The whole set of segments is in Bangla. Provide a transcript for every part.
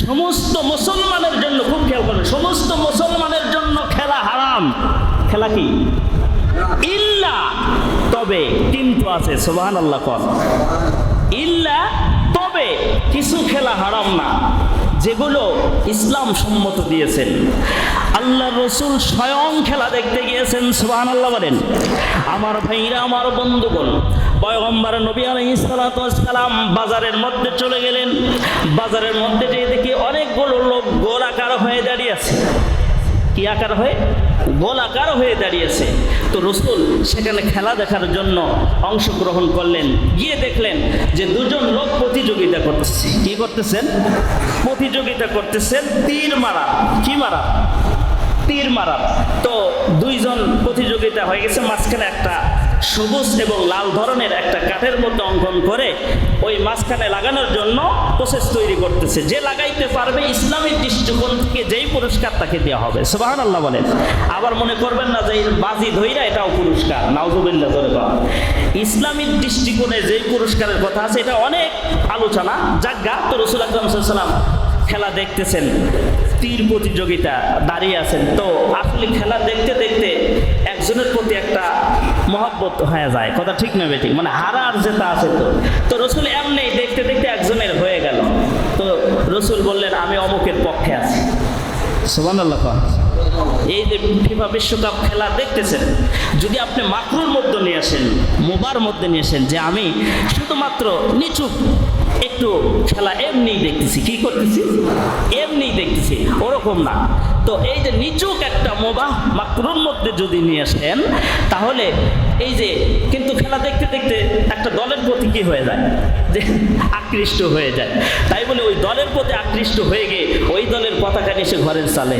সমস্ত মুসলমানের জন্য, খুব খেয়াল করবেন, সমস্ত মুসলমানের জন্য খেলা হারাম। খেলা কি? ইল্লা, তবে, কিন্তু আছে। সুবহানাল্লাহ কর। ইল্লা, তবে কিছু খেলা হারাম না, যেগুলো ইসলাম সম্মত দিয়েছেন। আল্লাহ রসুল স্বয়ং খেলা দেখতে গিয়েছেন। সুবহানাল্লাহ বলেন। আমার ভাইরা, আমার বন্ধুগণ, পয়গম্বর নবী আলাইহিস সালাতু ওয়াস সালাম বাজারের মধ্যে চলে গেলেন। বাজারের মধ্যে যেয়ে দেখি অনেকগুলো লোক গোলাকার হয়ে দাঁড়িয়ে আছে। কি আকার হয়ে? গোলাকার হয়ে দাঁড়িয়েছে। তো রসুল সেখানে খেলা দেখার জন্য অংশগ্রহণ করলেন। গিয়ে দেখলেন যে দুজন লোক প্রতিযোগিতা করতেছে। কি করতেছেন? প্রতিযোগিতা করতেছেন তীর মারা। কি মারা? তীর মারা। তো দুইজন প্রতিযোগিতা হয়ে গেছে। মাঝখানে একটা সবুজ এবং লাল ধরনের একটা কাঠের মধ্যে অঙ্কন করে ওই মাঝখানে লাগানোর জন্য প্রসেস তৈরি করতেছে। যে লাগাইতে পারবে ইসলামিক দৃষ্টিকোণ থেকে যেই পুরস্কার তাকে দেওয়া হবে। সুবহানাল্লাহ বলেন। আবার মনে করবেন না যে বাজি ধইরা এটাও পুরস্কার। নাউজুবিল্লাহ জোরে বলেন। ইসলামিক দৃষ্টিকোণে যেই পুরস্কারের কথা আছে এটা অনেক আলোচনা জায়গা। তো রাসূল আকরাম সাল্লাল্লাহু আলাইহি ওয়াসাল্লাম খেলা দেখতেছেন, তীর প্রতিযোগিতা দাঁড়িয়ে আছেন। তো আসলে খেলা দেখতে দেখতে একজনের প্রতি একটা মহব্বত হয়ে যায়। কথা ঠিক না বেঠিক? মানে হারার যেটা আছে। তো রসুল এমনি দেখতে দেখতে একজনের হয়ে গেল। তো রসুল বললেন, আমি অমুকের পক্ষে আছি। সুবহানাল্লাহ। এই যে ফিফা বিশ্বকাপ খেলা দেখতেছেন, যদি আপনি মাকরুর মধ্যে নিয়ে আসেন, মোবার মধ্যে নিয়ে আসেন, যে আমি শুধুমাত্র নিচুক একটু খেলা এমনিই দেখতেছি, কি করতেছি? এমনিই দেখতেছি, ওরকম না। তো এই যে নিচুক একটা মোবাহ মাকরুর মধ্যে যদি নিয়ে আসেন, তাহলে এই যে কিন্তু খেলা দেখতে দেখতে একটা দলের প্রতি কি হয়ে যায়? যে আকৃষ্ট হয়ে যায়। তাই বলে ওই দলের প্রতি আকৃষ্ট হয়ে গিয়ে ওই দলের পতাকা নিয়ে সে ঘরের চালে।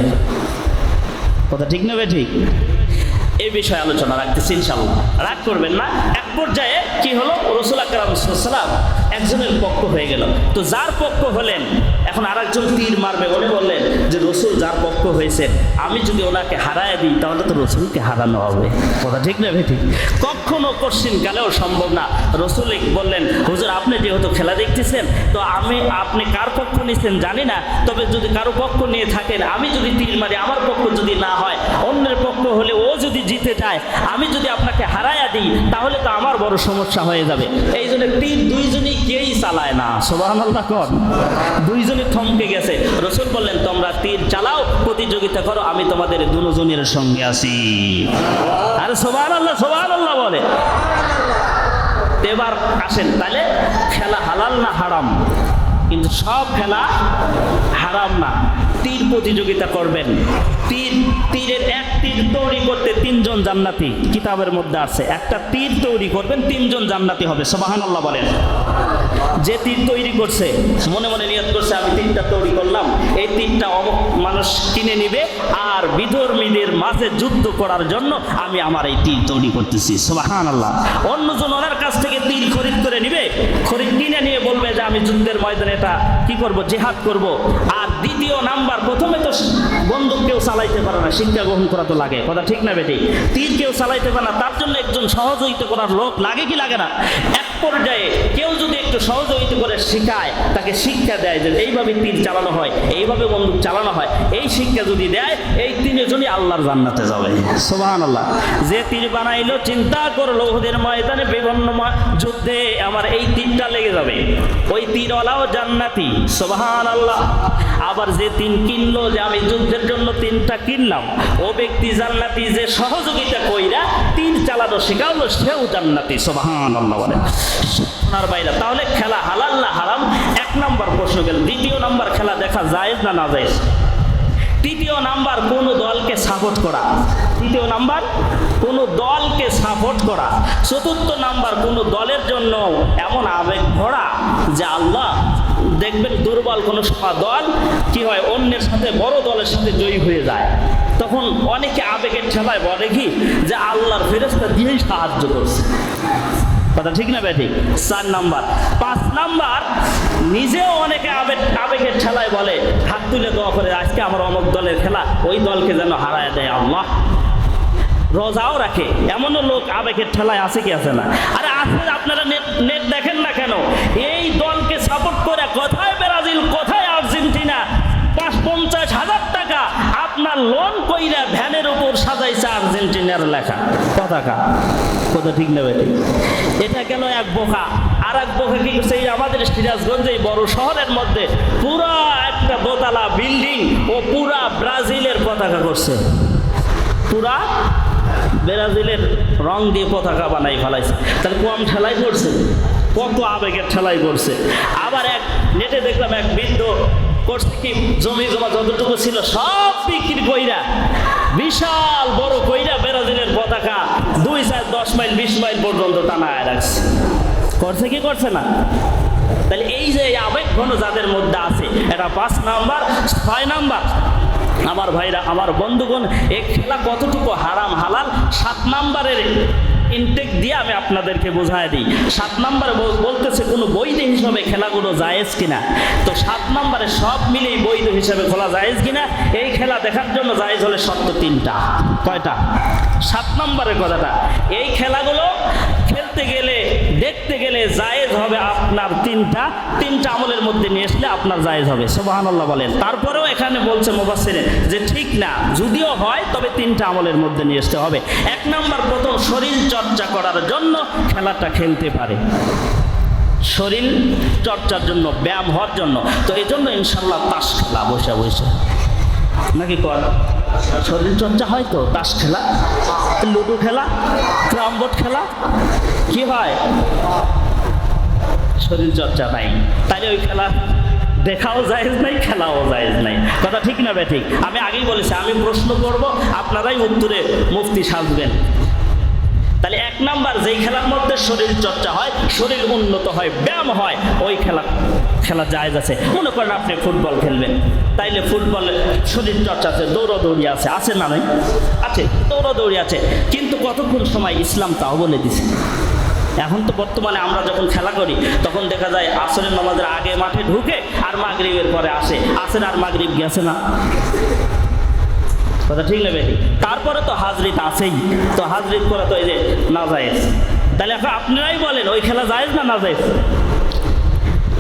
কথা ঠিক না ঠিক? এই বিষয়ে আলোচনা রাখতেছি ইনশাআল্লাহ, রাগ করবেন না। এক পর্যায়ে কি হলো, রাসূল আকরাম সাল্লাল্লাহু আলাইহি ওয়াসাল্লাম একজনের পক্ষ হয়ে গেল। তো যার পক্ষ হলেন, এখন আরেকজন তীর মারবে বলে বললেন যে রসুল যার পক্ষ হয়েছেন, আমি যদি ওনাকে হারায় দিই তাহলে তো রসুলকে হারানো হবে। কথা ঠিক না ঠিক? কখনো কোশ্চিন কালেও সম্ভব না। রসুল বললেন, হুজুর আপনি যেহেতু খেলা দেখতেছেন, তো আপনি কার পক্ষ নিচ্ছেন জানি না, তবে যদি কারো পক্ষ নিয়ে থাকেন, আমি যদি তীর মারি, আমার পক্ষ যদি না হয়, অন্যের পক্ষ হলে ও যদি জিতে যায়, আমি যদি আপনাকে হারায়া দিই, তাহলে তো আমার বড় সমস্যা হয়ে যাবে। এই জন্য তীর দুইজনই কেউই চালায় না। সুবহানাল্লাহ কর। দুইজনই থমকে গেছে। রসুল বললেন, তোমরা তীর চালাও, প্রতিযোগিতা করো, আমি তোমাদের দুজনের সঙ্গে আছি। আরে সুবহানাল্লাহ, সুবহানাল্লাহ বলে। এবার আসেন, তাহলে খেলা হালাল না হারাম? কিন্তু সব খেলা হারাম না। তীর প্রতিযোগিতা করবেন, তীরের এক তীর তৈরি করতে 3 জন জান্নাতি, কিতাবের মধ্যে আছে। একটা তীর তৈরি করবেন, 3 জন জান্নাতি হবে। সুবহানাল্লাহ বলেন। যে তীর তৈরি করছে মনে মনে নিয়ত করছে, আমি তীরটা তৈরি করলাম, এই তীরটা অমুক মানুষ কিনে নিবে, আর বিধর্মীদের মাঝে যুদ্ধ করার জন্য আমি আমার এই তীর তৈরি করতেছি। সুবহানাল্লাহ। অন্যজন ওনার কাছ থেকে তীর খরিদ করে নিবে, খরিদ কিনে নিয়ে বলবে যে আমি যুদ্ধের ময়দানে এটা কি করব, জিহাদ করব। আর দ্বিতীয় নাম্বার, প্রথমে তো বন্দুক কেউ চালাইতে পারে না, শিক্ষা গ্রহণ করা তো লাগে। কথা ঠিক না বেটি? তীর কেউ চালাইতে পারে না, তার জন্য একজন সহযোগিতা করার লোক লাগে কি লাগে না? এক পর্যায়ে কেউ যদি একটু সহযোগিতা করে শিখায়, তাকে শিক্ষা দেয় যে এইভাবে তীর চালানো হয়, এইভাবে বন্দুক চালানো হয়, এই শিক্ষা যদি দেয়, এই 3 জনই আল্লাহর জান্নাতে যাবে। সুবহানাল্লাহ। যে তীর বানাইলো, চিন্তা করলো ওদের ময়দানে বিভিন্ন যুদ্ধে আমার এই তীরটা লেগে যাবে, ওই তীরওয়ালাও জান্নাতি। সুবহানাল্লাহ। আবার যে তীর কিনলো, যে আমি যুদ্ধের জন্য তীরটা কিনলাম, ও ব্যক্তি জান্নাতি। যে সহযোগিতা কইরা তীর চালানো শেখালো, সেও জান্নাতি। সুবহানাল্লাহ বলে। সোনার বাইরা, তাহলে খেলা হালাল না হারাম? 1 নম্বর প্রশ্ন গেল। দ্বিতীয় নম্বর, খেলা দেখা জায়েজ না নাজায়েজ? তৃতীয় নাম্বার, কোন দলকে সাপোর্ট করা। তৃতীয় নাম্বার, কোন দলকে সাপোর্ট করা। চতুর্থ নাম্বার, কোন দলের জন্য এমন আবেগ ভরা যে আল্লাহ দেখবেন দুর্বল কোন দল কি হয়, অন্যের সাথে বড় দলের সাথে জয়ী হয়ে যায়, তখন অনেকে আবেগের ঠেলায় বলে কি যে আল্লাহর ফেরেশতা দিয়েই সাহায্য করছে। কথা ঠিক না বেঠিক? 4 নাম্বার। 5 নাম্বার, নিজেও অনেকে আবেগের ঠেলায় বলে, হাত তুলে দোয়া করে, আজকে আমার অমুক দলের খেলা, ওই দলকে যেন হারায় দেয় আল্লাহ। রোজাও রাখে, এমনও লোক আবেগের ঠেলায় আছে কি আছে না? আরে আছে। আপনারা নেট দেখেন না কেন? এই দলকে সাপোর্ট করে কোথায় ব্রাজিল, কোথায় আর্জেন্টিনা, কইরা ভ্যানের উপর সাজাইছে আর্জেন্টিনার লেখা পতাকা। কথা ঠিক না বেটি? এটা গেল এক বোকা। আর এক বোকা কি করছে, এই আমাদের সিরাজগঞ্জ এই বড় শহরের মধ্যে পুরা একটা দোতলা বিল্ডিং ও পুরা ব্রাজিলের পতাকা করছে। পুরা ব্রাজিলের রং দিয়ে পতাকা বানাই ফেলাইছে। তাহলে কম ঠেলাই করছে, কত আবেগের ঠেলাই করছে। আবার এক নেটে দেখলাম এক বৃদ্ধ করছে কি, জমি জমা যতটুকু ছিল সব বিক্রি কইরা বিশাল বড় কইরা ব্রাজিলের পতাকা 2, 4, 10 মাইল 20 মাইল পর্যন্ত টানায় রাখছে। করছে কি করছে না? তাহলে এই যে আবেগ ঘন যাদের মধ্যে আছে, এটা 5 নাম্বার। 6 নাম্বার, আমার ভাইরা, আমার বন্ধুগণ, এই খেলা কতটুকু হারাম হালাল 7 নাম্বারের ইনটেক দিয়ে আমি আপনাদেরকে বোঝায় দিই। 7 নাম্বারে বলতেছে কোনো বৈধ হিসাবে খেলাগুলো জায়েজ কিনা। তো 7 নাম্বারে সব মিলেই বৈধ হিসাবে খোলা জায়েজ কিনা, এই খেলা দেখার জন্য জায়েজ হলে শর্ত 3টা। কয়টা? 7 নাম্বারের কথাটা। এই খেলাগুলো খেলতে গেলে, দেখতে গেলে জায়েজ হবে আপনার 3টা আমলের মধ্যে নিয়ে আসলে আপনার জায়েজ হবে। সুবহানাল্লাহ বলেন। তারপরেও এখানে বলছে মুফাসসিরিন যে ঠিক না, যদিও হয় তবে 3টা আমলের মধ্যে নিয়ে আসতে হবে। 1 নাম্বার, প্রথম শরীর চর্চা করার জন্য খেলাটা খেলতে পারে, শরীর চর্চার জন্য, ব্যায়াম হওয়ার জন্য। তো এই জন্য ইনশাল্লাহ তাস খেলা বসে বসে নাকি কর শরীর চর্চা হয়। তো তাস খেলা, লুডো খেলা, ক্যারাম বোর্ড খেলা কি হয়, শরীর চর্চা নাই। তাইলে ওই খেলা দেখাও জায়েজ নাই, খেলাও জায়েজ নাই। কথা ঠিক না বেঠিক? আমি আগেই বলেছি, আমি প্রশ্ন করব, আপনারাই উত্তরে মুফতি সাজবেন। তাহলে 1 নাম্বার, যেই খেলার মধ্যে শরীর চর্চা হয়, শরীর উন্নত হয়, ব্যায়াম হয়, ওই খেলা জায়েজ আছে। মনে করেন আপনি ফুটবল খেলবেন, তাইলে ফুটবলে শরীর চর্চা আছে, দৌড়াদৌড়ি আছে, আছে না নাই? আছে, দৌড়াদৌড়ি আছে, কিন্তু কতক্ষণ সময় ইসলাম তাও বলে দিছে। এখন তো বর্তমানে আমরা যখন খেলা করি তখন দেখা যায় আসরের নামাজের আগে মাঠে ঢুকে আর মাগরিবের পরে আসে, আসের আর মাগরিব গেছে না। কথা ঠিক না বেটি? তারপরে তো হাজরিত আছেই, তো হাজরিত করা তো এই যে না জায়েজ। তাহলে এখন আপনারাই বলেন ওই খেলা জায়েজ না জায়েজ?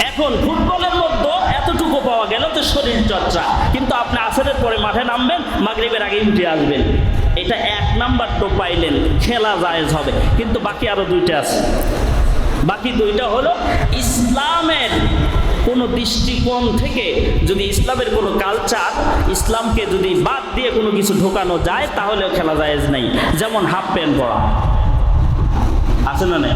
এখন ফুটবলের মধ্যে এতটুকু পাওয়া গেল তো শরীর চর্চা, কিন্তু আপনি আসরের পরে মাঠে নামবেন, মাগরিবের আগে উঠে আসবেন, এটা 1 নাম্বার তো পাইলেন, খেলা জায়েজ হবে। কিন্তু বাকি আরো 2টা আছে। বাকি 2টা হলো ইসলামের কোনো দৃষ্টিকোণ থেকে যদি ইসলামের কোনো কালচার, ইসলামকে যদি বাদ দিয়ে কোনো কিছু ঢোকানো যায় তাহলেও খেলা জায়েজ নাই। যেমন হাফ প্যান্ট পরা আছে না? নেই?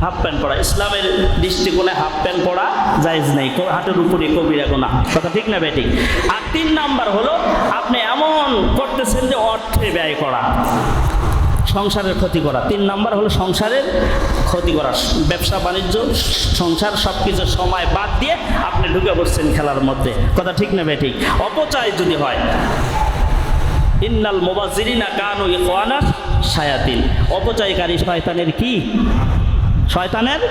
হাফ প্যান্ট পরা ইসলামের দৃষ্টিকোণে হাফ প্যান্ট পরা জায়েজ নেই, হাটের উপরে কবিরা গুনাহ। কথা ঠিক না বেঠিক? আর 3 নাম্বার হলো আপনি এমন করতেছেন যে অর্থে ব্যয় করা, সংসারের ক্ষতি করা। 3 নাম্বার হলো সংসারের ক্ষতি করা, ব্যবসা বাণিজ্য, সংসার সব কিছু সময় বাদ দিয়ে আপনি ঢুকে পড়ছেন খেলার মধ্যে। কথা ঠিক না বেঠিক? অপচয় যদি হয়, ইন্নাল মুবাজ্জিরিনা কানু ইখওয়ানা শায়াতিন, অপচয়কারী শয়তানের কি? শয়তানের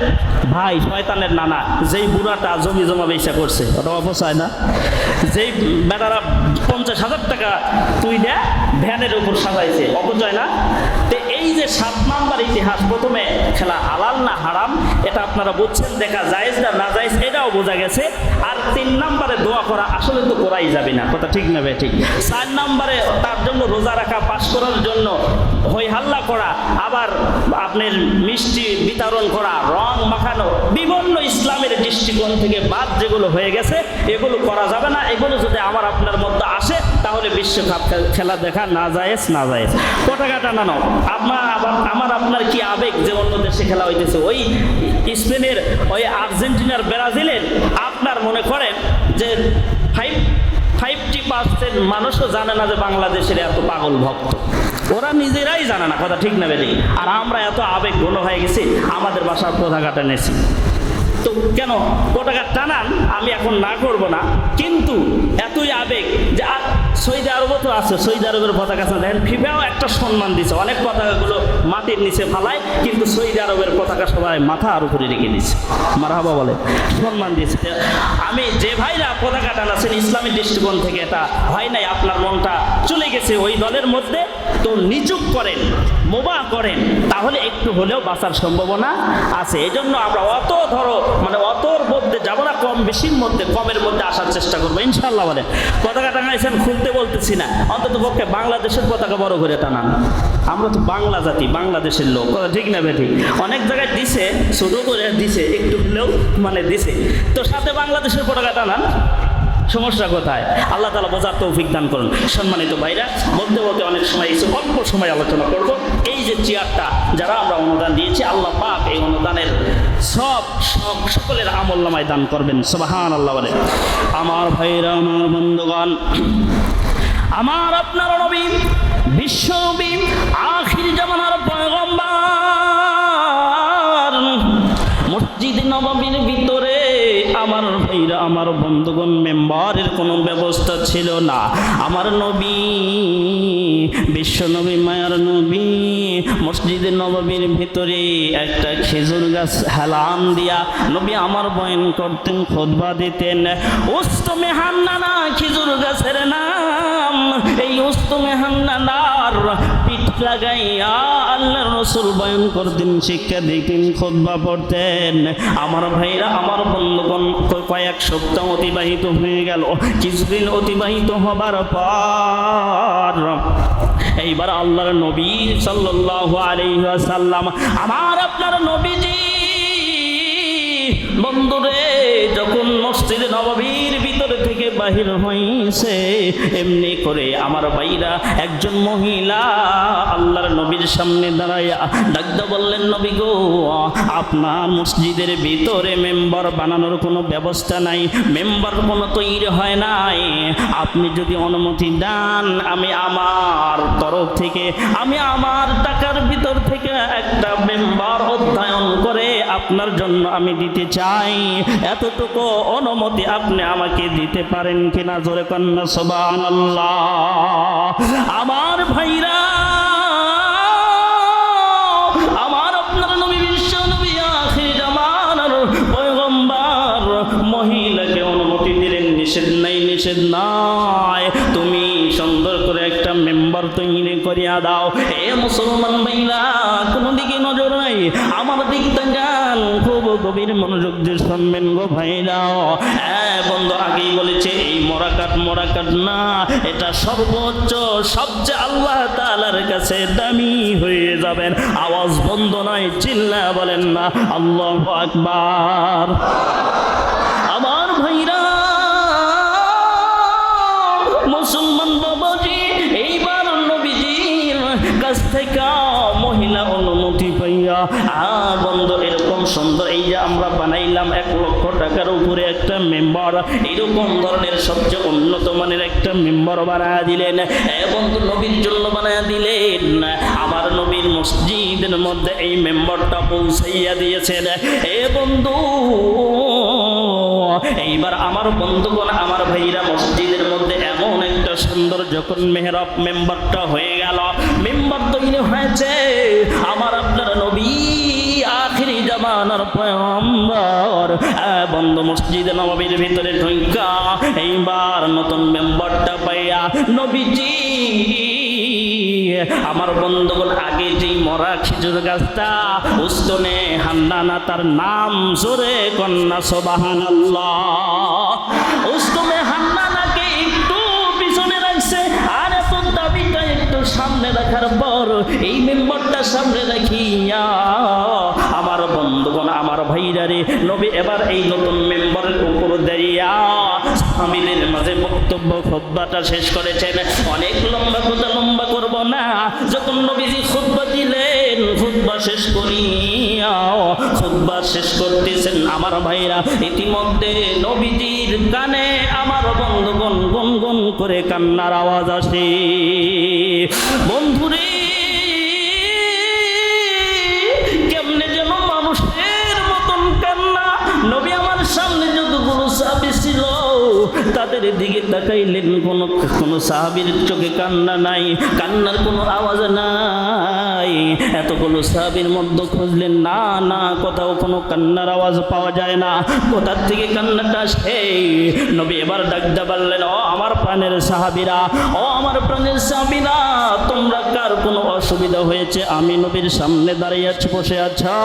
ভাই, শয়তানের নানা। যেই বুড়াটা জমি জমা বেচা করছে, ওটা অপচয় না? যেই বেটারা 50,000 টাকা তুই দে ভ্যানের উপর সাজাইছে, অপচয় না? তো এই যে 7 নাম্বার ইতিহাস, প্রথমে খেলা হালাল না হারাম এটা আপনারা বুঝছেন, দেখা জায়েজ না না জায়েজ এটাও বোঝা গেছে। আর 3 নাম্বারে দোয়া করা আসলে তো করাই যাবে না। কথা ঠিক না বেঠিক? 4 নাম্বারে তার জন্য রোজা রাখা, পাস করার জন্য হই হাল্লা করা, আবার আপনার মিষ্টি বিতরণ করা, রং মাখানো, বিভিন্ন ইসলামের দৃষ্টিকোণ থেকে বাদ যেগুলো হয়ে গেছে এগুলো করা যাবে না। এগুলো যদি আমার আপনার মধ্যে আসে তাহলে বিশ্বকাপ খেলা দেখা না জায়েজ, না জায়েজ। পতাকা টানানো, আমার আপনার কি আবেগ যে অন্য দেশে খেলা হইতেছে, ওই স্পেনের, ওই আর্জেন্টিনার, ব্রাজিলের, আপনার মনে করেন যে 50% মানুষও জানে না যে বাংলাদেশের এত পাগল ভক্ত, ওরা নিজেরাই জানে না। কথা ঠিক না বেঠিক? আর আমরা এত আবেগ ঘন হয়ে গেছি, আমাদের বাসার পতাকা টেনেছি। তো কেন পতাকা টানান আমি এখন না করব না, কিন্তু এতই আবেগ যে আর সৌদি আরবও তো আছে, সৌদি আরবের পতাকা আছে, দেখেন ফিফাও একটা সম্মান দিচ্ছে, অনেক পতাকাগুলো মাটির নিচে ফালায়, কিন্তু সৌদি আরবের পতাকা সবাই মাথার উপরে রেখে দিচ্ছে, মারহাবা বলে, সম্মান দিচ্ছে। আমি যে ভাইরা পতাকা টানাচ্ছেন ইসলামী দৃষ্টিকোণ থেকে এটা হয় নাই, আপনার মনটা চলে গেছে ওই দলের মধ্যে, তো নিচুক করেন, মুবাহ করেন তাহলে একটু হলেও বাঁচার সম্ভাবনা আছে। এজন্য আমরা অত অতর মধ্যে যাবো না, কম বেশির মধ্যে, কমের মধ্যে আসার চেষ্টা করবো ইনশাআল্লাহ। বলেন পতাকা টাঙাইছেন, খুলতে বলতেছি না, অন্তত পক্ষে বাংলাদেশের পতাকা বড় করে টানান। আমরা তো বাংলা জাতি, বাংলাদেশের লোক, কথা ঠিক না বেঠিক? অনেক জায়গায় দিছে, ছোট করে দিছে, একটু হলেও দিছে, তো সাথে বাংলাদেশের পতাকা টানান, সমস্যা কোথায়? আল্লাহ তাআলা বোঝার তৌফিক দান করুন। সম্মানিত ভাইরা, বলতে বলতে অনেক সময় এসে অল্প সময় আলোচনা করব। এই যে চেয়ারটা যারা আমরা অনুদান দিয়েছি, আল্লাহ পাক এই অনুদানের সকলের আমল নামায় দান করবেন, সুবহানাল্লাহ। বলে আমার ভাইরা, আমার বন্ধুগণ, আমার আপনার নবী, বিশ্ব নবী, আখির জামানার পয়গম্বর, মসজিদ নববীর ভিতরে আমার ভাইরা, আমার বন্ধুগণ, মেম্বারের কোনো ব্যবস্থা ছিল না। আমার নবী, বিশ্ব নবী, মায়ার নবী, মসজিদে নববীর ভিতরে একটা খেজুর গাছ হেলান দিয়া নবী আমার বয়ান করতেন, খুতবা দিতেন। উস্তমে হান্নানা খেজুর গাছের নাম। এই উস্তমে হান্নানার পিঠ লাগাইয়া আল্লাহর রাসূল বয়ান করতেন, শিক্ষা দিতেন, খুতবা পড়তেন। আমার ভাইরা, আমার বন্ধুগণ, কয়েক সপ্তাহ অতিবাহিত হয়ে গেল। কিছুদিন অতিবাহিত হবার পর এইবার আল্লাহর নবী সাল্লাল্লাহু আলাইহি ওয়াসাল্লাম, আমার আপনার নবীজি বন্ধুরে যখন মসজিদে নববীর ভিতর থেকে বাহির হইছে, এমনি করে আমার ভাইরা একজন মহিলা আল্লাহর নবীর সামনে দাঁড়াইয়া ডাকতে বললেন, নবী গো, আপনার মসজিদের ভিতরে মেম্বার বানানোর কোনো ব্যবস্থা নাই, মেম্বার কোনো তৈরি হয় নাই। আপনি যদি অনুমতি দেন, আমি আমার তরফ থেকে, আমি আমার টাকার ভিতর থেকে একটা মেম্বার অধ্যয়ন করে আপনার জন্য আমি দিতে চাই। এতটুকু অনুমতি আপনি আমাকে দিতে পারেন কিনা? জোরে কন্যা সুবহানাল্লাহ। আমার ভাইরা, আমার আপনার নবী, বিশ্ব নবী, আখির জামানার পয়গম্বর মহিলাকে অনুমতি দিলেন। নিষেধ নাই, নিষেধ নাই, তুমি সুন্দর করে একটা মেম্বার তৈরি করিয়া দাও। এ মুসলমান ভাইরা, কোনো দিকে নজর নাই, আমার দিক তাকান, খুব গভীর মনোযোগ দিয়ে শুনবেন গো ভাইরা। বন্ধু আগেই বলেছে, এই মোরাকাত না, এটা সর্বোচ্চ, সবচেয়ে আল্লাহ তাআলার কাছে দামি হয়ে যাবেন। আওয়াজ বন্ধ নয়, চিল্লা বলেন না আল্লাহু আকবার। আমার ভাইরা, মুসলমান বাবাজি, এইবার নবীজির কাছ থেকে মহিলা অনুমতি পাইয়া, বন্ধু এরকম সুন্দর, এই যে আমরা বানাইলাম 1 লক্ষ টাকার উপরে একটা মেম্বার, এরকম ধরনের সবচেয়ে উন্নত মানের একটা মেম্বার বানায় দিলেন। বন্ধু নবীর জন্য বানায় দিলেন। আমার নবীর মসজিদের মধ্যে এই মেম্বারটা পৌঁছাইয়া দিয়েছেন। বন্ধু এইবার আমার বন্ধুগণ, আমার ভাইরা, মসজিদের মধ্যে এমন একটা সুন্দর যখন মেহরাব মেম্বারটা হয়ে গেল, মেম্বার তৈরি হয়েছে, আমার আপনার নবী আখিরি জামানার পয়গম্বর বন্ধু মসজিদে নববীর ভিতরে ঢুইকা এইবার নতুন মেম্বারটা পাইয়া নবীজি, আমার বন্ধুগণ, আগে যেই মরা খেজুর গাছটা উস্তনে হান্নানা, তার নাম জোরে কন্যা সুবহানাল্লাহ। উস্তনে হান্নানাকে একটু পিছনে রাখছে, আর এত দাবিটা একটু সামনে রাখার পর এই মেম্বারটা সামনে রাখিয়া আমার বন্ধুগণ, আমার ভাইরা রে, নবী এবার এই নতুন মেম্বারের উপর দাঁড়িয়া স্বামীদের মাঝে বক্তব্য, খুতবাটা শেষ করেছেন। অনেক লম্বা কথা লম্বা করব না। যখন নবীজি খুতবা দিলেন, খুতবা শেষ করিয়া খুতবা শেষ করতেছেন, আমার ভাইরা, ইতিমধ্যে নবীজির কানে আমার বন্ধুগণ গুনগুন করে কান্নার আওয়াজ আসে। বন্ধুরে, কেমনে যেন মানুষের মতন কান্না। নবী আমার সামনে যতগুলো সাহাবী ছিল তাদের দিকে তাকাইলেন, কোনো সাহাবীর চোখে কান্না নাই, কান্নার কোনো আওয়াজ নাই। এতগুলো সাহাবীর মধ্যে খুঁজলেন, না, কোথাও কোনো কান্নার আওয়াজ পাওয়া যায় না। কোথার থেকে কান্নাটা আসে? নবী এবার ডাকতে পারলেন, ও আমার আমার প্রাণের সাহাবীরা, ও আমার প্রাণের সাহাবীরা, তোমরা কার কোনো অসুবিধা হয়েছে? আমি নবীর সামনে দাঁড়িয়ে আছি, বসে আছো,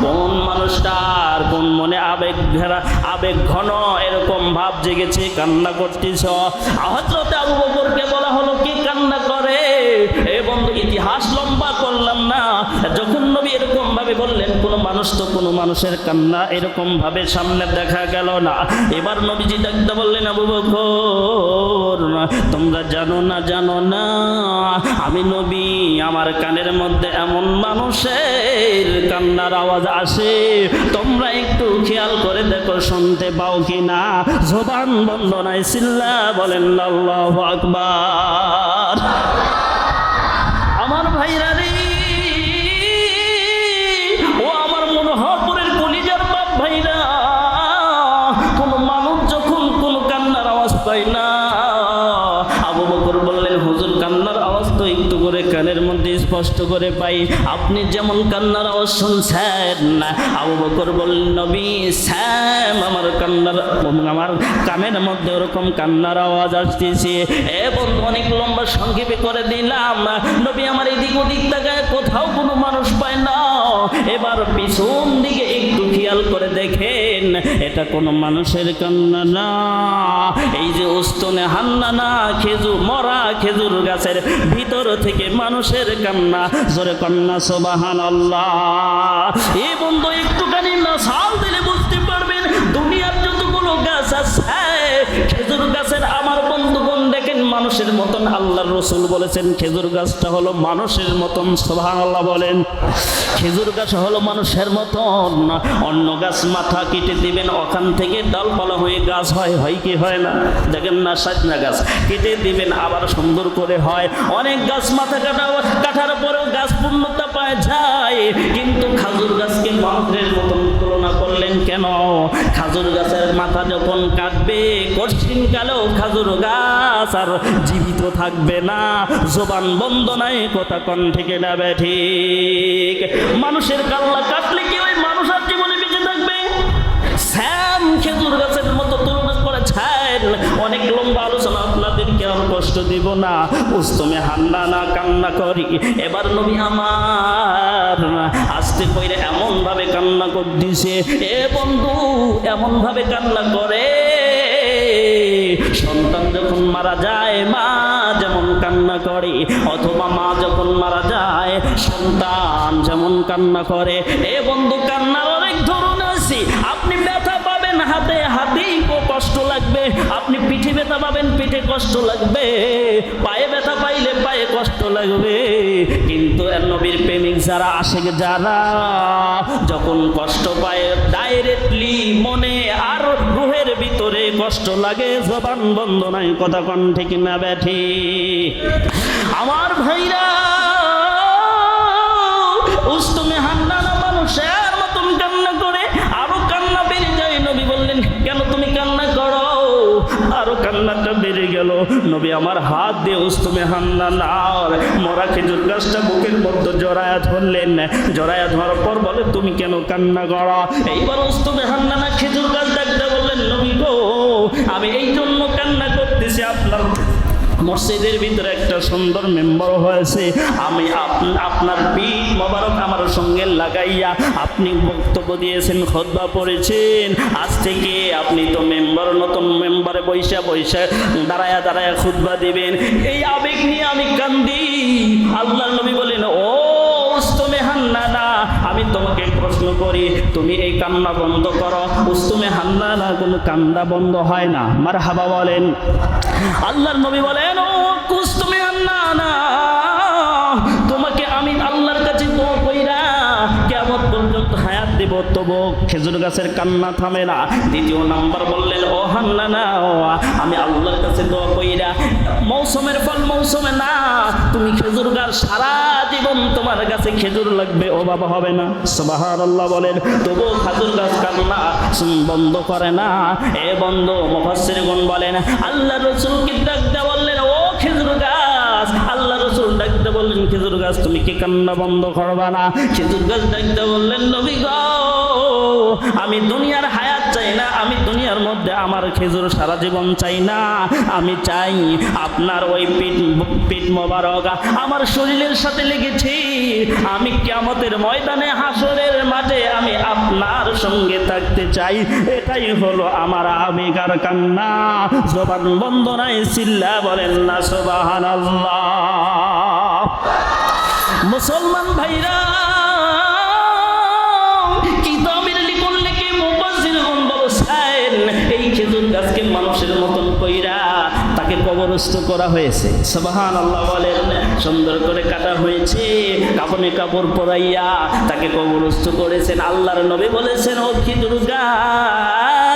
কোন মানুষটার কোন মনে আবেগ ঘেরা, আবেগ ঘন এরকম ভাব জেগেছে, কান্না করতেছ? হযরত আবু বকরকে বলা হলো কি কান্না করে? এ বন্ধু, ইতিহাস লম্বা করলাম না, যখন নবী এরকম ভাবে বললেন, কোন মানুষ তো কোন মানুষের কান্না এরকম ভাবে সামনে দেখা গেল না। এবার নবীজি ডাকতে বললেন, আবু বকর, তোমরা জানো না আমি নবী, আমার কানের মধ্যে এমন মানুষের কান্নার আওয়াজ আসে, তোমরা একটু খেয়াল করে দেখো, শুনতে পাও কিনা? জবান বন্ধ নাই, চিল্লা বলেন আল্লাহু আকবার। আমার ভাইরা রে, ও আমার মনোহরপুরের কলিজার বাপ ভাইরা, কোন মানুষ যখন কোন কান্নার আওয়াজ পায় না, আবু বকর বললেন, হুজুর কান্নার আওয়াজ তো একটু করে কানের মধ্যে স্পষ্ট করে পাই, আপনি যেমন কান্নার আওয়াজ শুনছেন না? আবু বকর বললেন, নবী স্যাম, আমার কানের মধ্যে ওরকম কান্নার আওয়াজ আসতেছে। এবং অনেক লম্বা সংক্ষেপে করে দিলাম, নবী আমার এদিক ওদিক তাকায়, কোথাও কোনো মানুষ পায় না। এবার পিছন দিকে একটু খেয়াল করে দেখেন, এটা কোনো মানুষের কান্না না, এই যে উস্তনে হান্না না, মরা খেজুর গাছের ভিতর থেকে মানুষের কান্না। জোরে কান্না সুবহানাল্লাহ। এই বন্ধু একটুখানি না সাল দিলে বুঝতে পারবেন, দুনিয়ার যতগুলো গাছ আছে, খেজুর গাছের আমার বন্ধুগণ দেখেন মানুষের মতন, আল্লাহর রাসূল বলেছেন খেজুর গাছটা হলো মানুষের মতন। সুবহানাল্লাহ বলেন। খেজুর গাছ হলো মানুষের মতন। অন্য গাছ মাথা কেটে দিবেন, ওখান থেকে ডালপালা হয়ে গাছ হয় কি হয় না? দেখেন না, সাজনা গাছ কেটে দিবেন আবার সুন্দর করে হয়। অনেক গাছ মাথা কাটার পরেও গাছ পূর্ণতা পায় যায়, কিন্তু খাজুর গাছকে মানুষের মতন তুলনা করলেন কেন? খাজুর গাছের মাথা যখন কাটবে, কঠিন কালেও খাজুর গাছ আর জীবিত থাকবে না, জবান বন্ধ নাই, কথা কন থেকে নেবে ঠিক। মানুষের কাল্লা কাটলে কি ওই মানুষ আর জীবনে বেঁচে থাকবে? স্যাম খেজুর গাছের মতো তুলনা করেছেন। অনেক লম্বা আলোচনা, আপনাদেরকে আর কষ্ট দিব না। উস্তমে হান্না না কান্না করি। এবার নবী আমার আস্তে কইরে এমন ভাবে কান্না করতেছে, এ বন্ধু এমন ভাবে কান্না করে, সন্তান যখন মারা যায় মা যেমন কান্না করে, অথবা মা যখন মারা যায় সন্তান যেমন কান্না করে। এ বন্ধু কান্নার অনেক ধরন আছে। আপনি ব্যথা পাবেন হাতেই কষ্ট লাগবে, আপনি পিঠে ব্যথা পাবেন পিঠে কষ্ট লাগবে, পায়ে ব্যথা পাইলে পায়ে কষ্ট লাগবে। কিন্তু নবীর প্রেমিক যারা, আশিক যারা, যখন কষ্ট পায় ডাইরেক্টলি মনে আর রুহের ভিতরে কষ্ট লাগে, জবান বন্ধ নাই, কথা কন ঠিক না ব্যাঠি? আমার ভাইরা, উস্তমে হান্না না মানুষের মতন কান্না করে, আরো কান্না বেড়ে যায়। নবী বললেন, কেন তুমি কান্না করো? আরো কান্নাটা বেড়ে গেল। নবী আমার হাত দিয়ে উস্তমে হান্না নার মরা খেজুর গাছটা বুকের মধ্যে জড়ায়া ধরলেন। জড়ায়া ধরার পর বলে, তুমি কেন কান্না করো? এইবার উস্তমে হান্না না খেজুর গাছ ডাকতে বললেন, নবী গো, আমি এই জন্য কান্না করতেছি, আপনার মসজিদের ভিতরে একটা সুন্দর মেম্বার হয়েছে, আমি আপনার পিঠ মোবারক আমার সঙ্গে লাগাইয়া আপনি বক্তব্য দিয়েছেন, খুতবা পড়েছেন, আজ থেকে আপনি তো মেম্বার, নতুন মেম্বারে বৈশা দাঁড়ায়া খুতবা দিবেন। এই আবেগ নিয়ে আমি কান্দি। আল্লাহর নবী বলেন, ও উস্তমে হান্না না, আমি তোমাকে প্রশ্ন করি, তুমি এই কান্না বন্ধ করো। উস্তমে হান্না না, কোনো কান্না বন্ধ হয় না। মারহাবা বলেন। আল্লাহর নবী বলেন, ও উস্তমে হান্না না, তোমাকে আমি আল্লাহর কাছে দোয়া কইরা কিয়ামত পর্যন্ত হায়াত দেব, তবু খেজুর গাছের কান্না থামে না। দ্বিতীয় নাম্বার বললেন, ও হান্না না, আমি আল্লাহর কাছে দোয়া কইরা মৌসুমের ফল মৌসুমে না, তুমি খেজুর গাছ সারা জীবন তোমার কাছে খেজুর লাগবে, ও বাবা হবে না। সুবহানাল্লাহ বলেন। তবু খেজুর গাছ কান্না বন্ধ করে না। এ বন্ধু, মুফাসসিরগণ বলেন, আল্লাহ রাসূলকে ডাকতে বললেন, ও খেজুর গাছ। আল্লাহ রাসূল ডাকতে বললেন, খেজুর গাছ তুমি কি কান্না বন্ধ করবা না? খেজুর গাছ ডাকতে বললেন, নবী গো, আমি দুনিয়ার হায়াত চাই চাই না, আমি দুনিয়ার মধ্যে আমার খেজুর সারা জীবন চাই না, আমি চাই আপনার ওই পিঠ মোবারক আমার শরীরের সাথে লেগেছে, আমি কিয়ামতের ময়দানে হাসরের মাঠে আমি আপনার সঙ্গে থাকতে চাই। এটাই হলো আমার আবেগ আর কান্না। জবান বন্ধ নাই, চিল্লা বলেন না সুবহানাল্লাহ। মুসলমান ভাইরা, কিতাবের লিখন লিখে মুফাসসিরগণ বলেছেন এই খেজুর গাছকে মানুষের মতন কইরা তাকে কবরস্থ করা হয়েছে। সুবহানাল্লাহ বলেন। সুন্দর করে কাটা হয়েছে, কাফনে কাপড় পরাইয়া তাকে কবরস্থ করেছেন। আল্লাহর নবী বলেছেন, ও খেজুর গাছ,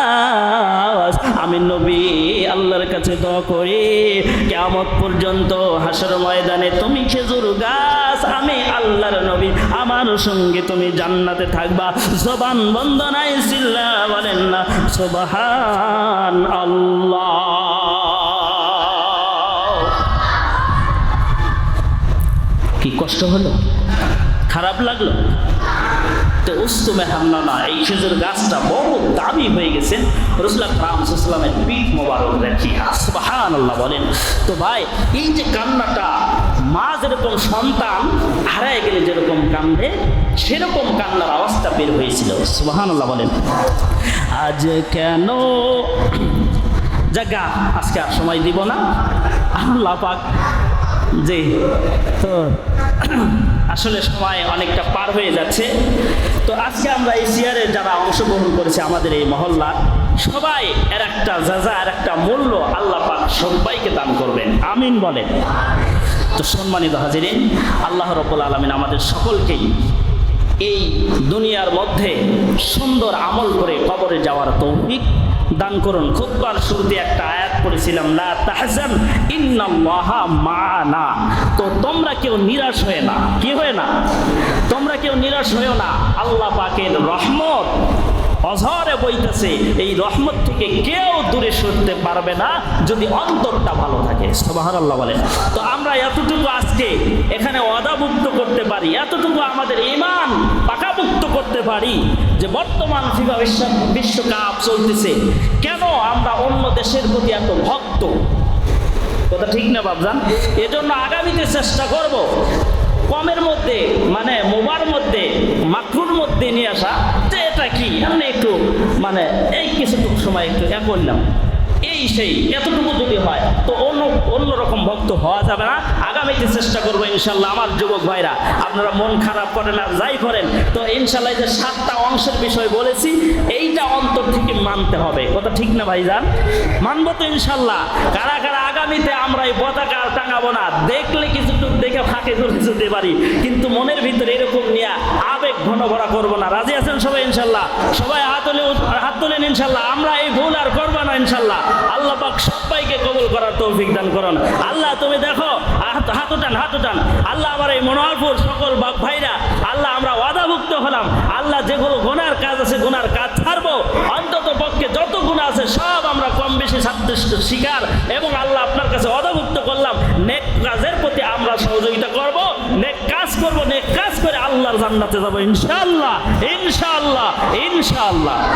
আমি নবী আল্লাহর কাছে দোয়া করি কিয়ামত পর্যন্ত হাসর ময়দানে তুমি খেজুর গাছ, আমি আল্লাহর নবী, আমার সঙ্গে তুমি জান্নাতে থাকবা। জবান বন্ধ নাই, চিল্লা বলেন না সুবহানাল্লাহ। কি কষ্ট হলো, খারাপ লাগলো? তো উস্তুমে হান্নানা এই খেজুর গাছটা বড় দামি হয়ে গেছে রাসূলুল্লাহ সাল্লাল্লাহু আলাইহি ওয়াসাল্লামের পিঠ মোবারক রাখিয়া। সুবহানাল্লাহ বলেন। তো ভাই, এই যে কান্নাটা, মা যেরকম সন্তান হারায় গেলে যেরকম কান্দে, সেরকম কান্নার আওয়াজটা বের হয়েছিল। সুবহানাল্লাহ বলেন। আজ কেন জায়গা, আজকে আর সময় দিব না, আল্লাহ পাক জি, তো আসলে সময় অনেকটা পার হয়ে যাচ্ছে। তো আজকে আমরা এই সিয়ারে যারা অংশগ্রহণ করেছে আমাদের এই মহল্লার সবাই এর একটা জাযা, এর একটা মূল্য আল্লাহ পাক সবাইকে দান করবেন, আমিন বলেন। তো সম্মানিত হাজিরিন, আল্লাহ রাব্বুল আলামিন আমাদের সকলকেই এই দুনিয়ার মধ্যে সুন্দর আমল করে কবরে যাওয়ার তৌফিক দান করুন। খুতবার শুরুতে একটা আয়াত পড়েছিলাম, লা তাহজান ইন্নাল্লাহা মা'ানা। তো তোমরা কেউ নিরাশ হয়ে না, কি হয়ে না, তোমরা কেউ নিরাশ হয়েও না। আল্লাহ পাকের রহমত অঝরে বইতেছে, এই রহমত থেকে কেউ দূরে সরতে পারবে না যদি অন্তরটা ভালো থাকে। সুবহানাল্লাহ বলেন। তো আমরা এতটুকু আজকে এখানে ওয়াদাভুক্ত করতে পারি, এতটুকু আমাদের ঈমান পাকাভুক্ত করতে পারি যে বর্তমান ফিফা বিশ্বকাপ চলতেছে, কেন আমরা অন্য দেশের প্রতি এত ভক্ত? কথা ঠিক না বাবজান? এজন্য আগামীতে চেষ্টা করব কমের মধ্যে, মানে মোবার মধ্যে, মাকরুর মধ্যে নিয়ে আসা, যে এটা কি আমি একটু মানে এই কিছুটুকু সময় একটু করলাম, এই সেই এতটুকু যদি হয় তো অন্যরকম ভক্ত হওয়া যাবে না। আগামীতে চেষ্টা করবো ইনশাল্লাহ। আমার যুবক ভাইরা, আপনারা মন খারাপ করেন আর যাই করেন, তো ইনশাল্লাহ যে 7টা অংশের বিষয় বলেছি, এইটা অন্তর থেকে মানতে হবে। কথা ঠিক না ভাইজান? মানবো তো ইনশাল্লাহ। কারা কারা আগামীতে আমরা এই পতাকা টাঙাবো না, দেখলে কিছুটুকু দেখে ফাঁকে ধরে যেতে পারি, কিন্তু মনের ভিতরে এরকম নিয়ে আবেগ ঘন ভরা করবো না। রাজি আছেন সবাই ইনশাল্লাহ? সবাই হাত তোলেন ইনশাল্লাহ। আমরা এই ভুল আর করবো না ইনশাল্লাহ। আল্লাহ পাক সবাইকে কবুল করার তৌফিক দান করুন। আল্লাহ তুমি দেখো, হাত উঠান। আল্লাহ আমার এই মনোহরপুর সকল বাপ ভাইরা, আল্লাহ আমরা ওয়াদাভুক্ত হলাম, আল্লাহ যেগুলো গুনার কাজ আছে গুনার কাজ ছাড়বো, অন্তত পক্ষে যত গুনাহ আছে সব আমরা কম বেশি শিকার, এবং আল্লাহ আপনার কাছে ওয়াদাভুক্ত করলাম নেক কাজের প্রতি আমরা সহযোগিতা করব, নেক কাজ করব, নেক কাজ করে আল্লাহর জান্নাতে যাব ইনশাআল্লাহ, ইনশাআল্লাহ, ইনশাআল্লাহ।